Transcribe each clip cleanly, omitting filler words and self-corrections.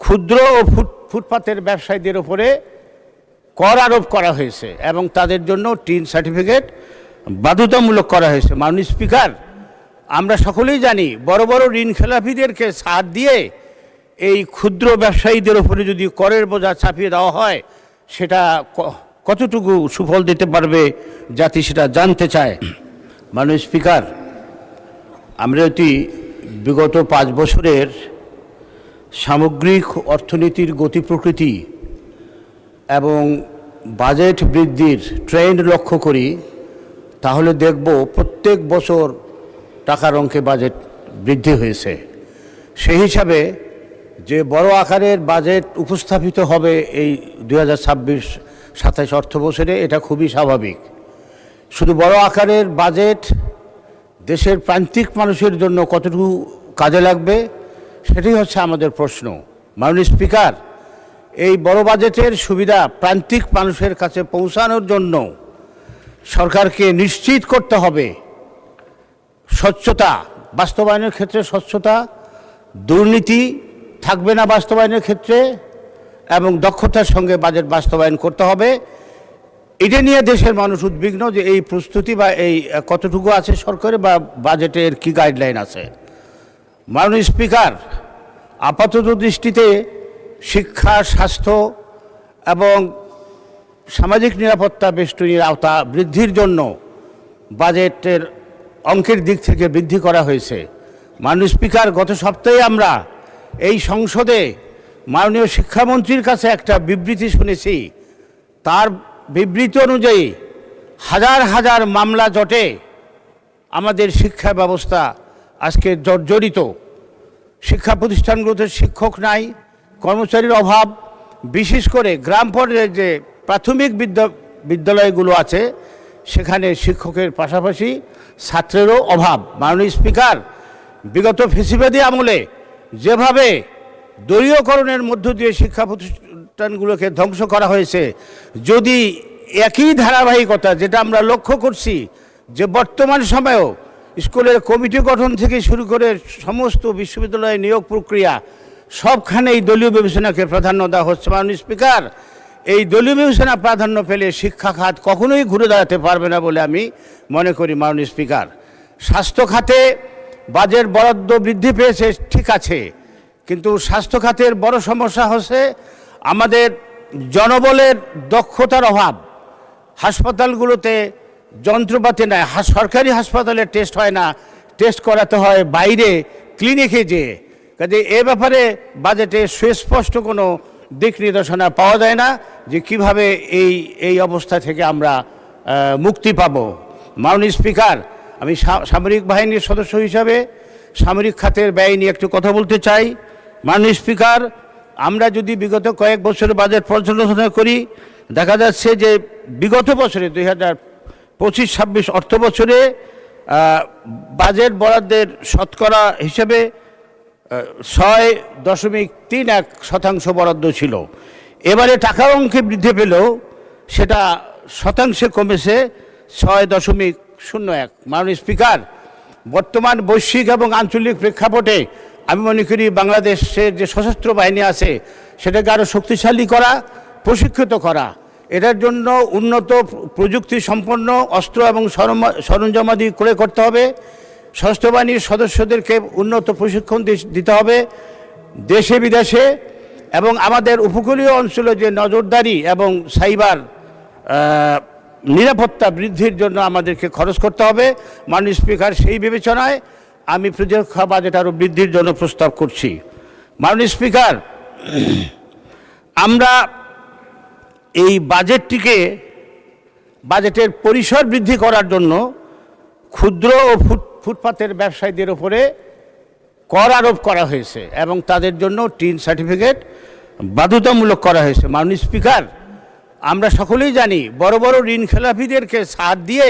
ক্ষুদ্র ও ফুটপাতের ব্যবসায়ীদের উপরে কর আরোপ করা হয়েছে এবং তাদের জন্য টিন সার্টিফিকেট বাধ্যতামূলক করা হয়েছে। মাননীয় স্পিকার, আমরা সকলেই জানি বড় বড় ঋণ খেলাপিদেরকে ছাড় দিয়ে এই ক্ষুদ্র ব্যবসায়ীদের উপরে যদি করের বোঝা চাপিয়ে দেওয়া হয় সেটা কতটুকু সুফল দিতে পারবে জাতি সেটা জানতে চায়। মাননীয় স্পিকার, আমরা বিগত 5 বছরের সামগ্রিক অর্থনীতির গতি প্রকৃতি এবং বাজেট বৃদ্ধির ট্রেন্ড লক্ষ্য করি তাহলে দেখব প্রত্যেক বছর টাকার অঙ্কে বাজেট বৃদ্ধি হয়েছে। সেই হিসাবে যে বড় আকারের বাজেট উপস্থাপিত হবে এই 2026-27 অর্থ বছরে এটা খুবই স্বাভাবিক। শুধু বড় আকারের বাজেট দেশের প্রান্তিক মানুষের জন্য কতটুকু কাজে লাগবে সেটাই হচ্ছে আমাদের প্রশ্ন। মাননীয় স্পিকার, এই বড় বাজেটের সুবিধা প্রান্তিক মানুষের কাছে পৌঁছানোর জন্য সরকারকে নিশ্চিত করতে হবে স্বচ্ছতা বাস্তবায়নের ক্ষেত্রে, স্বচ্ছতা, দুর্নীতি থাকবে না বাস্তবায়নের ক্ষেত্রে এবং দক্ষতার সঙ্গে বাজেট বাস্তবায়ন করতে হবে। এটা নিয়ে দেশের মানুষ উদ্বিগ্ন যে এই প্রস্তুতি বা এই কতটুকু আছে সরকারে বা বাজেটের কি গাইডলাইন আছে। মাননীয় স্পিকার, আপাতত দৃষ্টিতে শিক্ষা, স্বাস্থ্য এবং সামাজিক নিরাপত্তা বেষ্টনীর আওতা বৃদ্ধির জন্য বাজেটের অঙ্কের দিক থেকে বৃদ্ধি করা হয়েছে। মাননীয় স্পিকার, গত সপ্তাহে আমরা এই সংসদে মাননীয় শিক্ষামন্ত্রীর কাছে একটা বিবৃতি শুনেছি। তার বিবৃতি অনুযায়ী হাজার হাজার মামলা জটে আমাদের শিক্ষা ব্যবস্থা আজকে জর্জরিত। শিক্ষা প্রতিষ্ঠানগুলোতে শিক্ষক নাই, কর্মচারীর অভাব, বিশেষ করে গ্রাম পর্যায়ে যে প্রাথমিক বিদ্যালয়গুলো আছে সেখানে শিক্ষকের পাশাপাশি ছাত্রেরও অভাব। মাননীয় স্পিকার, বিগত ফ্যাসিবাদী আমলে যেভাবে দলীয়করণের মধ্য দিয়ে শিক্ষা প্রতিষ্ঠানগুলোকে ধ্বংস করা হয়েছে, যদি একই ধারাবাহিকতা যেটা আমরা লক্ষ্য করছি যে বর্তমান সময়েও স্কুলের কমিটি গঠন থেকে শুরু করে সমস্ত বিশ্ববিদ্যালয়ের নিয়োগ প্রক্রিয়া সবখানেই দলীয় বিবেচনাকে প্রাধান্য দেওয়া হচ্ছে। মাননীয় স্পিকার, এই দলীয় বিবেচনা প্রাধান্য পেলে শিক্ষা খাত কখনোই ঘুরে দাঁড়াতে পারবে না বলে আমি মনে করি। মাননীয় স্পিকার, স্বাস্থ্য খাতে বাজেট বরাদ্দ বৃদ্ধি পেয়েছে ঠিক আছে, কিন্তু স্বাস্থ্য খাতের বড় সমস্যা হচ্ছে আমাদের জনবলের দক্ষতার অভাব। হাসপাতালগুলোতে যন্ত্রপাতি নাই, সরকারি হাসপাতালে টেস্ট হয় না, টেস্ট করাতে হয় বাইরে ক্লিনিকে যেয়ে। কাজে এ ব্যাপারে বাজেটে সুস্পষ্ট কোনো দিক নির্দেশনা পাওয়া যায় না যে কিভাবে এই অবস্থা থেকে আমরা মুক্তি পাব। মাননীয় স্পিকার, আমি সামরিক বাহিনীর সদস্য হিসাবে সামরিক খাতের ব্যয় নিয়ে একটু কথা বলতে চাই। মাননীয় স্পিকার, আমরা যদি বিগত কয়েক বছরের বাজেট পর্যালোচনা করি দেখা যাচ্ছে যে বিগত বছরে 2025-26 অর্থ বছরে বাজেট বরাদ্দের শতকরা হিসেবে 6.31% বরাদ্দ ছিল। এবারে টাকা অঙ্কে বৃদ্ধি পেলেও সেটা শতাংশে কমেছে 6.01। মাননীয় স্পিকার, বর্তমান বৈশ্বিক এবং আঞ্চলিক প্রেক্ষাপটে আমি মনে করি বাংলাদেশের যে সশস্ত্র বাহিনী আছে সেটাকে আরও শক্তিশালী করা, প্রশিক্ষিত করা, এটার জন্য উন্নত প্রযুক্তি সম্পন্ন অস্ত্র এবং সরঞ্জামাদি ক্রয় করতে হবে। সশস্ত্র বাহিনীর সদস্যদেরকে উন্নত প্রশিক্ষণ দিতে হবে দেশে বিদেশে, এবং আমাদের উপকূলীয় অঞ্চলে যে নজরদারি এবং সাইবার নিরাপত্তা বৃদ্ধির জন্য আমাদেরকে খরচ করতে হবে। মাননীয় স্পিকার, সেই বিবেচনায় আমি প্রতিরক্ষা বাজেট আরও বৃদ্ধির জন্য প্রস্তাব করছি। মাননীয় স্পিকার, আমরা এই বাজেটের পরিসর বৃদ্ধি করার জন্য ক্ষুদ্র ও ফুটপাতের ব্যবসায়ীদের উপরে কর আরোপ করা হয়েছে এবং তাদের জন্য টিন সার্টিফিকেট বাধ্যতামূলক করা হয়েছে। মাননীয় স্পিকার, আমরা সকলেই জানি বড় বড় ঋণ খেলাপিদেরকে ছাড় দিয়ে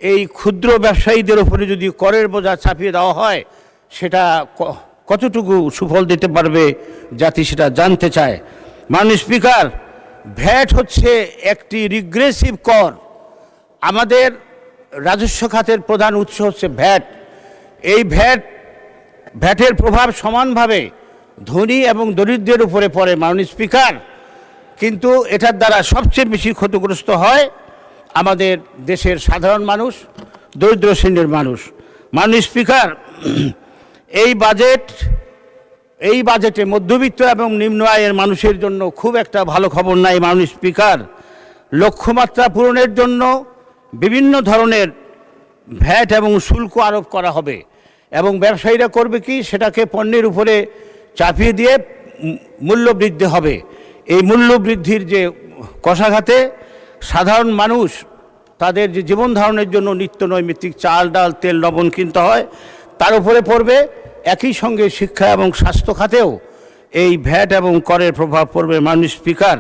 এই ক্ষুদ্র ব্যবসায়ীদের উপরে যদি করের বোঝা চাপিয়ে দেওয়া হয় সেটা কতটুকু সুফল দিতে পারবে জাতি সেটা জানতে চায়। মাননীয় স্পিকার, ভ্যাট হচ্ছে একটি রিগ্রেসিভ কর। আমাদের রাজস্ব খাতের প্রধান উৎস হচ্ছে ভ্যাট। এই ভ্যাটের প্রভাব সমানভাবে ধনী এবং দরিদ্রের উপরে পড়ে মাননীয় স্পিকার। কিন্তু এটার দ্বারা সবচেয়ে বেশি ক্ষতিগ্রস্ত হয় আমাদের দেশের সাধারণ মানুষ, দরিদ্র শ্রেণীর মানুষ। মাননীয় স্পিকার, এই বাজেটে মধ্যবিত্ত এবং নিম্ন আয়ের মানুষের জন্য খুব একটা ভালো খবর নাই মাননীয় স্পিকার। লক্ষ্যমাত্রা পূরণের জন্য বিভিন্ন ধরনের ভ্যাট এবং শুল্ক আরোপ করা হবে এবং ব্যবসায়ীরা করবে কি, সেটাকে পণ্যের উপরে চাপিয়ে দিয়ে মূল্য বৃদ্ধি হবে। এই মূল্য বৃদ্ধির যে কষাঘাতে সাধারণ মানুষ তাদের যে জীবন ধারণের জন্য নিত্য নৈমিত্তিক চাল, ডাল, তেল, লবণ কিনতে হয়, তার উপরে পড়বে। একই সঙ্গে শিক্ষা এবং স্বাস্থ্য খাতেও এই ভ্যাট এবং করের প্রভাব পড়বে মাননীয় স্পিকার।